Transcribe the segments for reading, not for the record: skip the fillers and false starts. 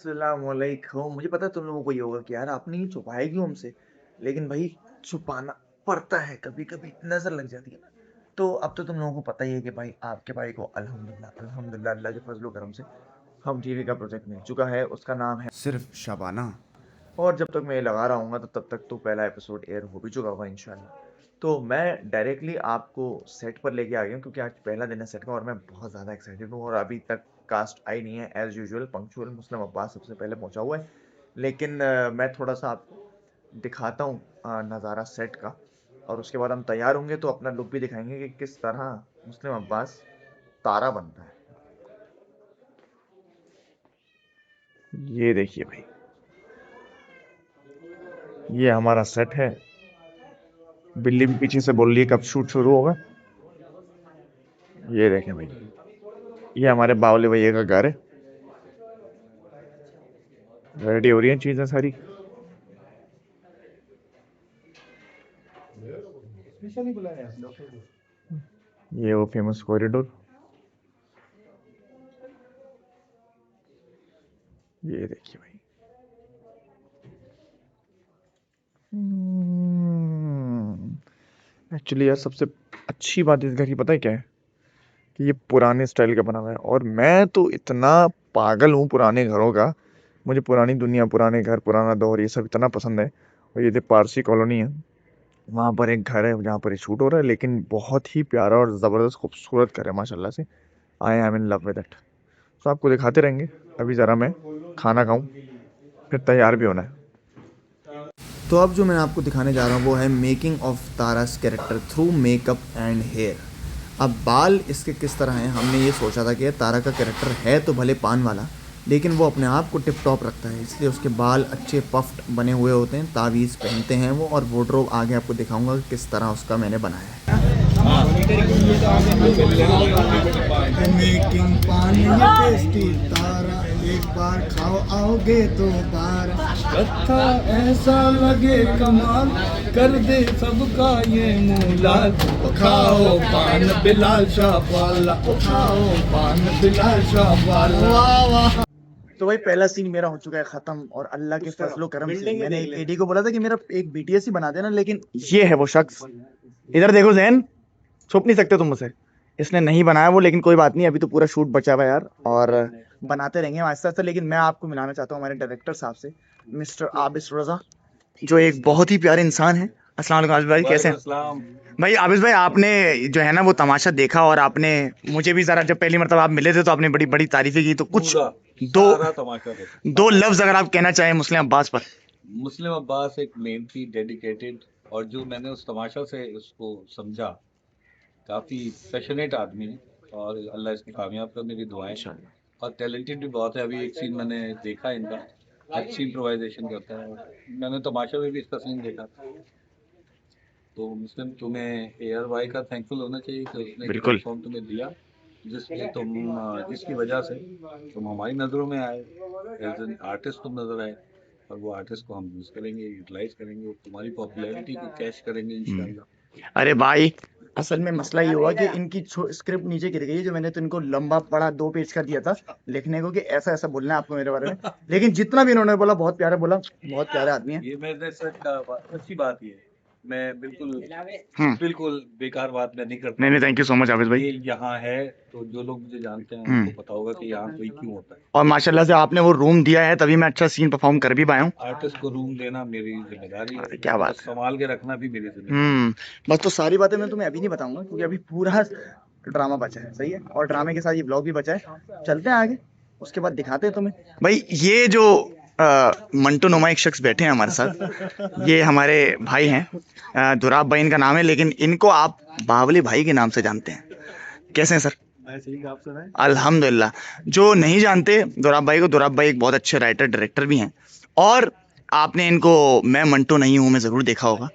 अस्सलामुअलैकुम। मुझे पता है तुम लोगों को ये होगा कि यार आपने ये छुपाया क्यों हमसे, लेकिन भाई छुपाना पड़ता है, कभी कभी नजर लग जाती है ना। तो अब तो तुम लोगों को पता ही है कि भाई आपके भाई को अल्हम्दुलिल्लाह अल्हम्दुलिल्लाह अल्लाह के फजलो करम से हम टीवी का प्रोजेक्ट मिल चुका है। उसका नाम है सिर्फ शबाना। और जब तक मैं ये लगा रहा हूँ तो तब तक तो पहला एपिसोड एयर हो भी चुका होगा इंशाल्लाह। तो मैं डायरेक्टली आपको सेट पर लेके आ गया हूँ क्योंकि आज पहला दिन है सेट का और मैं बहुत ज़्यादा एक्साइटेड हूँ और अभी तक कास्ट आई नहीं है। एज यूजुअल पंक्चुअल मुस्लिम अब्बास सबसे पहले पहुंचा हुआ है, लेकिन मैं थोड़ा सा आपको दिखाता हूँ नज़ारा सेट का, और उसके बाद हम तैयार होंगे तो अपना लुक भी दिखाएंगे कि किस तरह मुस्लिम अब्बास तारा बनता है। ये देखिए भाई, ये हमारा सेट है। बिल्ली भी पीछे से बोल रही है कब शूट शुरू होगा। ये देखें भाई, ये हमारे बावले भैया का घर है। रेडी हो रही हैं चीजें सारी। ये वो फेमस कॉरिडोर, ये देखिए भाई। एक्चुअली यार सबसे अच्छी बात इस घर की पता है क्या है, कि ये पुराने स्टाइल का बना हुआ है और मैं तो इतना पागल हूँ पुराने घरों का। मुझे पुरानी दुनिया, पुराने घर, पुराना दौर, ये सब इतना पसंद है। और ये पारसी कॉलोनी है, वहाँ पर एक घर है जहाँ पर ये शूट हो रहा है, लेकिन बहुत ही प्यारा और ज़बरदस्त खूबसूरत घर है माशाल्लाह से। I am in love with it. तो आपको दिखाते रहेंगे। अभी ज़रा मैं खाना खाऊं, फिर तैयार भी होना है। तो अब जो मैं आपको दिखाने जा रहा हूँ वो है making of Tara's character through makeup and hair. अब बाल इसके किस तरह हैं, हमने ये सोचा था कि तारा का कैरेक्टर है तो भले पान वाला, लेकिन वो अपने आप को टिप टॉप रखता है, इसलिए उसके बाल अच्छे पफ्ड बने हुए होते हैं, तावीज़ पहनते हैं वो। और वार्डरोब आगे आपको दिखाऊंगा कि किस तरह उसका मैंने बनाया है। मेकिंग पान ये टेस्टी तारा, एक बार खाओ आओगे तो बार, कथा ऐसा लगे कमाल, कर दे सबका ये मुँह लाल। खाओ पान बिलाल शाह वाला, खाओ पान बिलाल शाह वाला। वाह वाह। तो भाई पहला सीन मेरा हो चुका है खत्म, और अल्लाह के फजलो करम से मैंने एक एडी को बोला था कि मेरा एक बीटीएस ही बना देना, लेकिन ये है वो शख्स। इधर देखो जैन, छुप नहीं सकते तुम मुझसे। इसने नहीं बनाया वो, लेकिन कोई बात नहीं, अभी तो पूरा शूट बचा हुआ है यार, और बनाते रहेंगे आहिस्ता आहिस्ता। लेकिन मैं आपको मिलाना चाहता हूँ हमारे डायरेक्टर साहब से, मिस्टर आबिस रजा, जो एक बहुत ही प्यारे इंसान है। अस्सलाम वालेकुम आबिस भाई, कैसे हैं? भाई आबिस भाई, आपने जो है ना वो तमाशा देखा, और आपने मुझे भी जरा, जब पहली मरतबा आप मिले थे तो आपने बड़ी बड़ी तारीफें की, तो कुछ पूरा दो सारा तमाशा देखा। दो लफ्ज अगर आप कहना चाहें मुस्लिम अब्बास पर। मुस्लिम अब्बास एक मेन थी, डेडिकेटेड, और जो मैंने उस तमाशा से उसको समझा, काफी पैशनेट आदमी है, और अल्लाह इसको कामयाब कर, मेरी दुआएं। और टैलेंटेड भी बहुत है। अभी एक सीन मैंने देखा इनका, अच्छी इम्प्रोवाइजेशन करता है। मैंने तमाशा में भी इसका सीन देखा था। तो मुस्लिम, तुम्हें एयर वाई का थैंकफुल होना चाहिए कि उसने एक बिल्कुल। प्लेटफॉर्म तुम्हें दिया, जिसमें तुम जिसकी वजह से तुम हमारी नज़रों में आए, एज एन आर्टिस्ट तुम नजर आए। और वो आर्टिस्ट को हम यूज करेंगे, यूटिलाइज करेंगे, और तुम्हारी पॉपुलैरिटी को कैश करेंगे इंशाल्लाह। अरे भाई, असल में मसला ये हुआ कि इनकी स्क्रिप्ट नीचे गिर गई है, जो मैंने तो इनको लंबा पड़ा 2 पेज का दिया था लिखने को, कि ऐसा ऐसा बोलना है आपको मेरे बारे में। लेकिन जितना भी इन्होंने बोला बहुत प्यारा बोला, बहुत प्यारे आदमी है। ये मेरे सच का अच्छी बात ये है। मैं बिल्कुल हम्म। बिल्कुल बेकार बात मैं नहीं करता नहीं नहीं, हूँ। Thank you so much Abid भाई। ये यहाँ है तो जो लोग मुझे जानते हैं उनको हम्म। पता होगा कि यहाँ कोई क्यों होता है। और माशाल्लाह से आपने वो रूम दिया है, तभी मैं अच्छा सीन परफॉर्म कर भी पाया हूँ। आर्टिस्ट को रूम देना मेरी जिम्मेदारी है, अरे क्या उसको बात है। संभाल के रखना भी मेरी जिम्मेदारी है। बस तो सारी बातें मैं तुम्हें अभी नहीं बताऊंगा क्योंकि अभी पूरा ड्रामा बचा है, सही है, और ड्रामे के साथ ये ब्लॉग भी बचा है। चलते हैं आगे, उसके बाद दिखाते हैं तुम्हें। भाई ये जो मंटू नुमा एक शख्स बैठे हैं हमारे साथ, ये हमारे भाई हैं। दुराब भाई इनका नाम है, लेकिन इनको आप बावली भाई के नाम से जानते हैं। कैसे हैं सर? अल्हम्दुलिल्लाह। जो नहीं जानते दुराब भाई को, दुराब भाई एक बहुत अच्छे राइटर डायरेक्टर भी हैं, और आपने इनको मैं मंटू नहीं हूं में जरूर देखा होगा।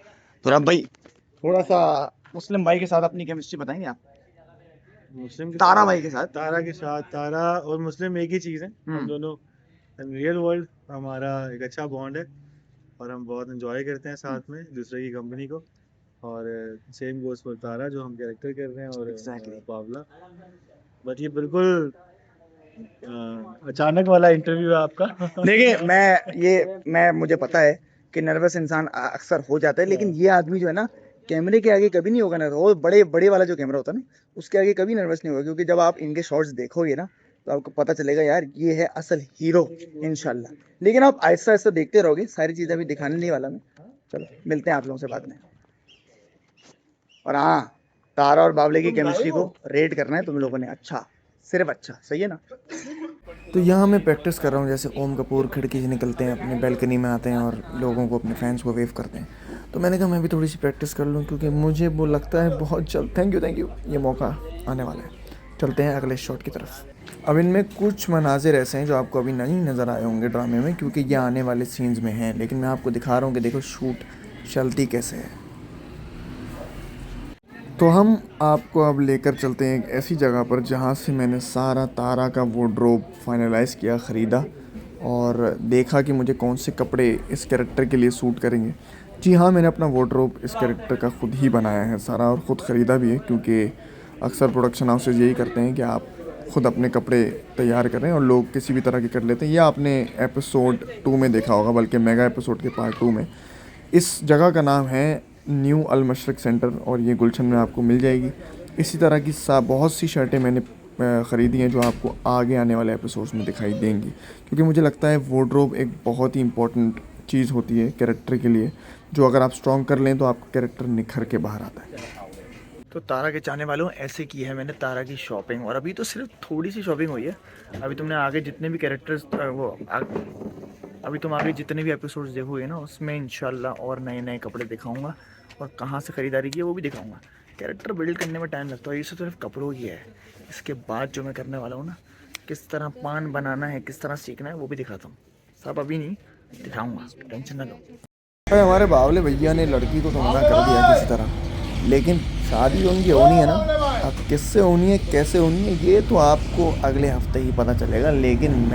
दुराब भाई, थोड़ा सा मुस्लिम भाई के साथ अपनी केमिस्ट्री बताएंगे आप? मुस्लिम के तारा साथ, भाई के साथ। तारा के साथ, तारा और मुस्लिम एक ही चीज़ है। हम दोनों रियल वर्ल्ड, हमारा एक अच्छा बॉन्ड है, और हम बहुत एंजॉय करते हैं साथ में दूसरे की कंपनी को। और सेम गोस फॉर तारा जो हम कैरेक्टर कर रहे हैं, और एग्जैक्टली। बावला। बट ये बिल्कुल अचानक वाला इंटरव्यू है आपका। देखिए मैं मुझे पता है कि नर्वस इंसान अक्सर हो जाता है, लेकिन ये आदमी जो है ना, कैमरे के आगे कभी नहीं होगा नर्वस। वो बड़े बड़े वाला जो कैमरा होता है ना, उसके आगे कभी नर्वस नहीं होगा, क्योंकि जब आप इनके शॉट्स देखोगे ना, तो आपको पता चलेगा यार ये है असल हीरो इंशाल्लाह। लेकिन आप आहिस्ता आहिस्ता देखते रहोगे, सारी चीजें अभी दिखाने नहीं वाला मैं। चलो मिलते हैं आप लोगों से बाद में। और हाँ, तारा और बावले की केमिस्ट्री को रेट करना है तुम लोगों ने, अच्छा, सिर्फ अच्छा, सही है ना। तो यहाँ मैं प्रैक्टिस कर रहा हूँ, जैसे ओम कपूर खिड़की से निकलते हैं, अपने बैल्कनी में आते हैं और लोगों को, अपने फैंस को वेव करते हैं। तो मैंने कहा मैं भी थोड़ी सी प्रैक्टिस कर लूँ, क्योंकि मुझे वो लगता है बहुत जल्द, थैंक यू, ये मौका आने वाला है। चलते हैं अगले शॉट की तरफ। अब इनमें कुछ मनाजिर ऐसे हैं जो आपको अभी नहीं नज़र आए होंगे ड्रामे में, क्योंकि ये आने वाले सीन्स में हैं, लेकिन मैं आपको दिखा रहा हूँ कि देखो शूट चलती कैसे है। तो हम आपको अब लेकर चलते हैं एक ऐसी जगह पर जहाँ से मैंने सारा तारा का वार्डरोब फाइनलाइज़ किया, ख़रीदा और देखा कि मुझे कौन से कपड़े इस कैरेक्टर के लिए सूट करेंगे। जी हाँ, मैंने अपना वार्डरोब इस कैरेक्टर का ख़ुद ही बनाया है सारा, और ख़ुद ख़रीदा भी है, क्योंकि अक्सर प्रोडक्शन हाउसेज यही करते हैं कि आप ख़ुद अपने कपड़े तैयार करें और लोग किसी भी तरह के कर लेते हैं। यह आपने एपिसोड 2 में देखा होगा, बल्कि मेगा एपिसोड के पार्ट 2 में। इस जगह का नाम है न्यू अल मशरक सेंटर, और ये गुलशन में आपको मिल जाएगी। इसी तरह की बहुत सी शर्टें मैंने ख़रीदी हैं जो आपको आगे आने वाले एपिसोड्स में दिखाई देंगी, क्योंकि मुझे लगता है वार्डरोब एक बहुत ही इंपॉर्टेंट चीज़ होती है कैरेक्टर के लिए, जो अगर आप स्ट्रॉन्ग कर लें तो आपका कैरेक्टर निखर के बाहर आता है। तो तारा के चाहने वालों, ऐसे की है मैंने तारा की शॉपिंग, और अभी तो सिर्फ थोड़ी सी शॉपिंग हुई है। अभी तुमने आगे जितने भी कैरेक्टर्स अभी तुम आगे जितने भी एपिसोड्स देखोगे ना, उसमें इंशाल्लाह और नए नए कपड़े दिखाऊंगा, और कहाँ से ख़रीदारी की है वो भी दिखाऊंगा। कैरेक्टर बिल्ड करने में टाइम लगता है, ये सिर्फ कपड़ों की है। इसके बाद जो मैं करने वाला हूँ ना, किस तरह पान बनाना है, किस तरह सीखना है, वो भी दिखाता हूँ। सब अभी नहीं दिखाऊँगा, टेंशन ना लो। भाई हमारे बावले भैया ने लड़की को तो मना कर दिया किसी तरह, लेकिन शादी उनकी होनी है ना। अब किससे होनी है, कैसे होनी है, ये तो आपको अगले हफ्ते ही पता चलेगा। लेकिन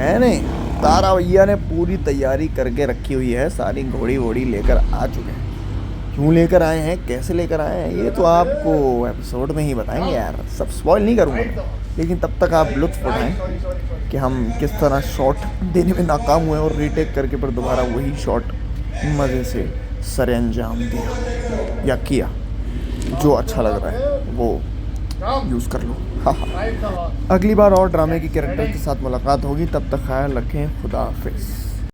तारा भैया ने पूरी तैयारी करके रखी हुई है, सारी घोड़ी वोड़ी लेकर आ चुके हैं। क्यों लेकर आए हैं, कैसे लेकर आए हैं, ये तो आपको एपिसोड में ही बताएंगे यार, सब स्पॉइल नहीं करूँगा मैं। लेकिन तब तक आप लुत्फ़ उठाएं कि हम किस तरह शॉट देने में नाकाम हुए और रीटेक करके पर दोबारा वही शॉट मज़े से सरे अंजाम दिया या किया। जो अच्छा लग रहा है वो यूज़ कर लो। हाँ, अगली बार और ड्रामे की कैरेक्टर के साथ मुलाकात होगी, तब तक ख्याल रखें। खुदा हाफिज़।